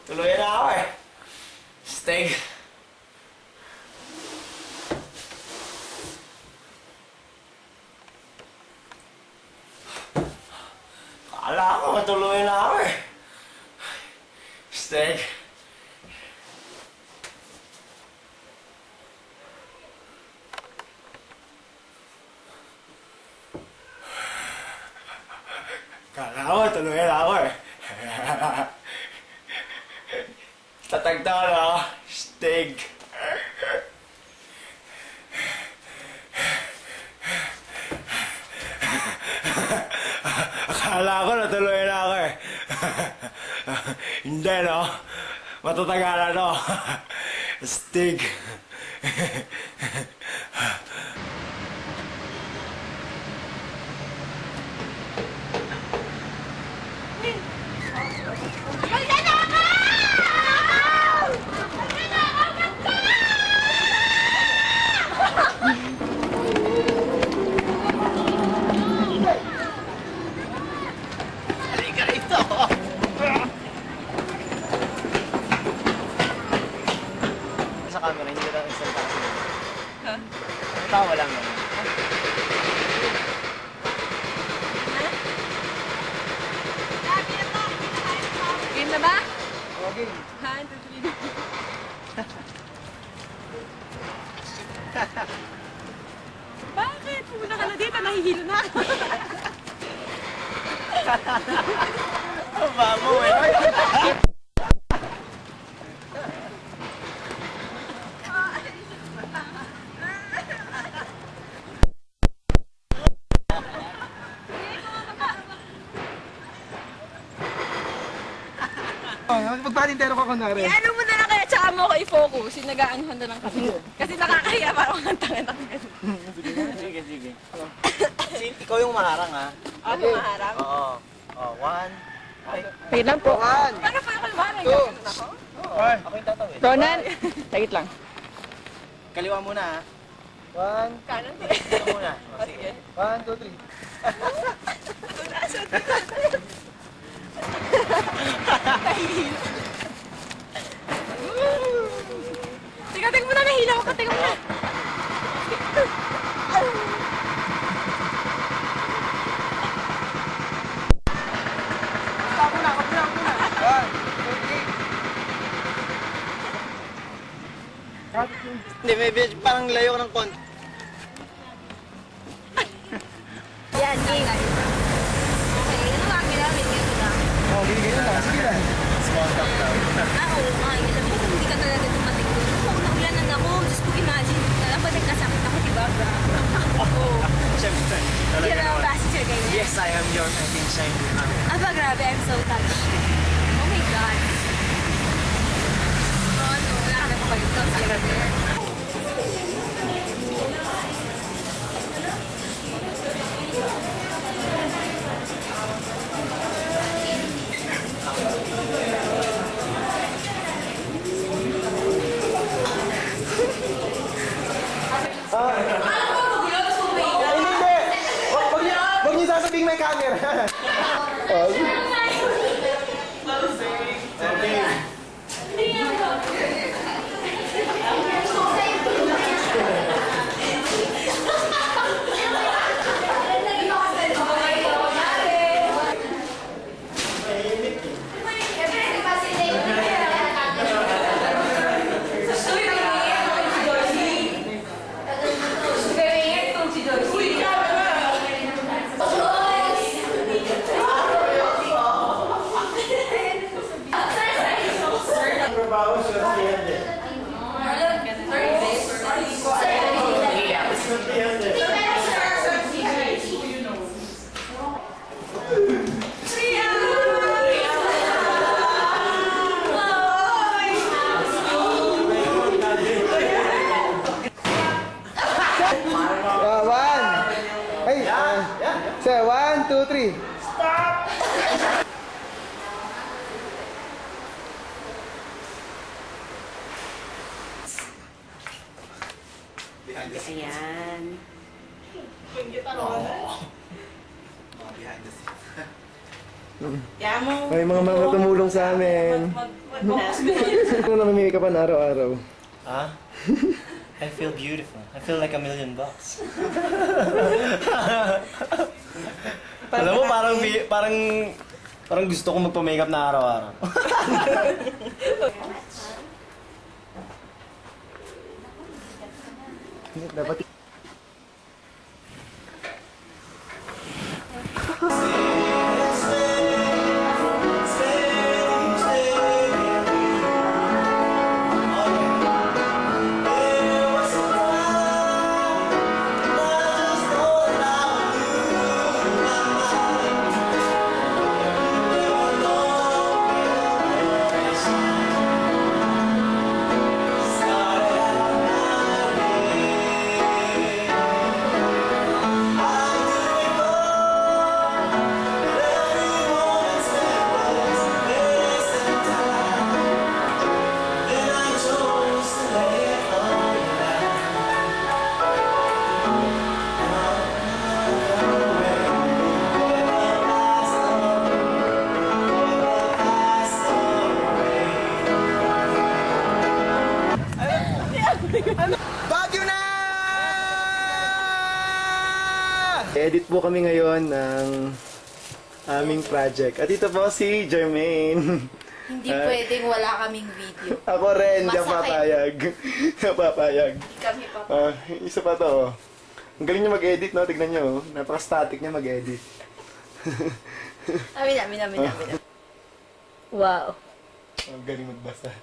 Tuluyan na ako eh. Steg. Kala ko matuluyan na ako eh. Steg. Kala ko matuluyan na ako eh. Tatagda na ako. Steg. Akala ko natuloy na ako eh. Hindi no. Matatagalan no. Steg. Sa camera, hindi lang install pa kasi. Ha? Tawa lang naman. Game na ba? Oo, game. Ha? Tutuloy na. Bakit? Pumunta ka na dito, nahihilo na ako. Ang bamo eh. Magpatintero ka kunwari. Ano mo na lang kaya tsaka mo ako i-focus. Yung nag-aanuhan na lang kami. Kasi nakakahiya parang ang tangan-tangan. Sige, sige. Ikaw yung maharang ha. Ako maharap? Oo. Oh, one. Ay, Wait lang po. One. Paano pa ako lumarang? Gano'n ako? ako yung tatawid. Ronan, sagit lang. Kaliwa muna ha. One, Kanan din. Ito muna. O, sige. 1, 2, 3. Teka, tingnan mo na, nahila ko. Tingnan mo na. Hindi, may parang layo ko ng konti. Yan, game. Okay, ano nga ginamit ngayon na? Oh, binigay na lang. Sige lang. Small talk daw. Oo nga, alam mo kung hindi ka talaga dumating doon. Kung naulanan ako, just ko imagine. Alam ba nagkasakit ako, diba, bra? Oo. Siyempre, Hindi talaga na naman. passenger ganyan. Yes, I am your second shine. Aba, grabe, I'm so touched. Oh my God. Ano, wala ka na pa kayo. Huwag niyo sasabihin may camera. Kaya mo. May mga tumulong sa amin. Ano na mamimikapan araw-araw? Huh? I feel beautiful. I feel like $1 million. Alam mo, parang gusto ko magpa-makeup na araw-araw. Dapat Baguio na! Edit po kami ngayon ng aming project. At ito po si Jermaine. Hindi pwedeng wala kaming video. Ako rin, Masakit. napapayag. Napapayag. Kami pa. Isa pa to. Oh. Ang galing niya mag-edit, no? Tignan niyo. Oh. Napaka-static niya mag-edit. Amin. Wow. Ang galing magbasa.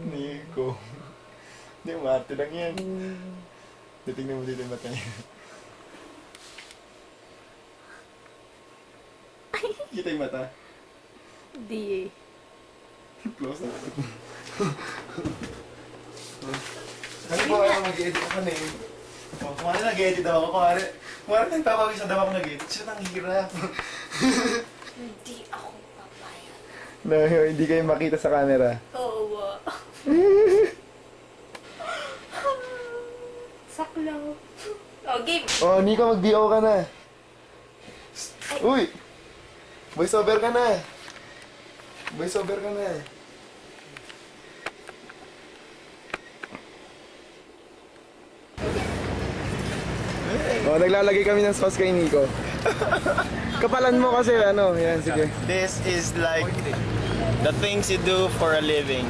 Nico. Hindi, umarte lang yan. Titignan mo dito yung mata niya. Kita yung mata. Hindi eh. Close na. Ano po kaya mag-edit ako na yun? Kumari nag-edit daw ako. Kumari nagpapawis na daw ako nag-edit. Siya nang hirap. Hindi ako papayag. No, hindi kayo makita sa camera. Oo. Saklaw. Oh, game. Oh, Nico, mag-BO ka na. Uy! Voice over ka na. Voice over ka na. Oh, naglalagay kami ng sauce kay Nico. Kapalan mo kasi ano, yan, sige. This is like the things you do for a living.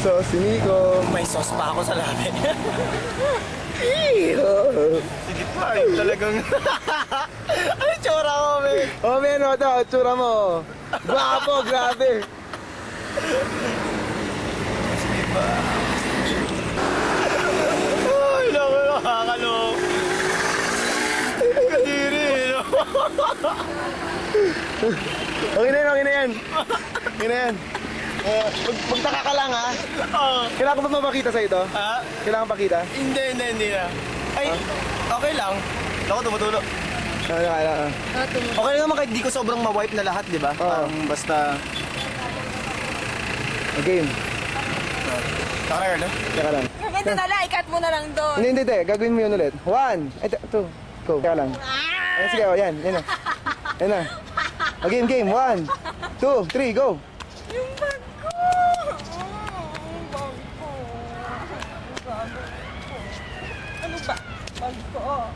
So, si Nico. May sauce pa ako sa labi. Sige pa, talagang... Ano yung tsura ko, man? Oh, men, o ito, tsura mo. Guwapo, grabe. Sige pa. Ay, naku, nakakalong. Kadiri, no? Okay na yan, okay na yan. Okay na yan. Magtaka ka lang, ha? Oo. Kailangan ko ba mapakita sa ito? Ha? Kailangan pakita? Hindi na. Ay, okay lang. Ako tumutulo. Kailangan. Okay lang naman kahit di ko sobrang ma-wipe na lahat, di ba? Parang basta... Game. Taka na, Teka lang. Ganito na lang, ikat mo na lang doon. Hindi. Gagawin mo yun ulit. 1. Ay, 2. Go. Teka lang. Ayan, sige, oh, yan. Yan na. Yan na. Oh, game. 1, 2, 3, go. Yung bag ko! Ano ba? Bag ko.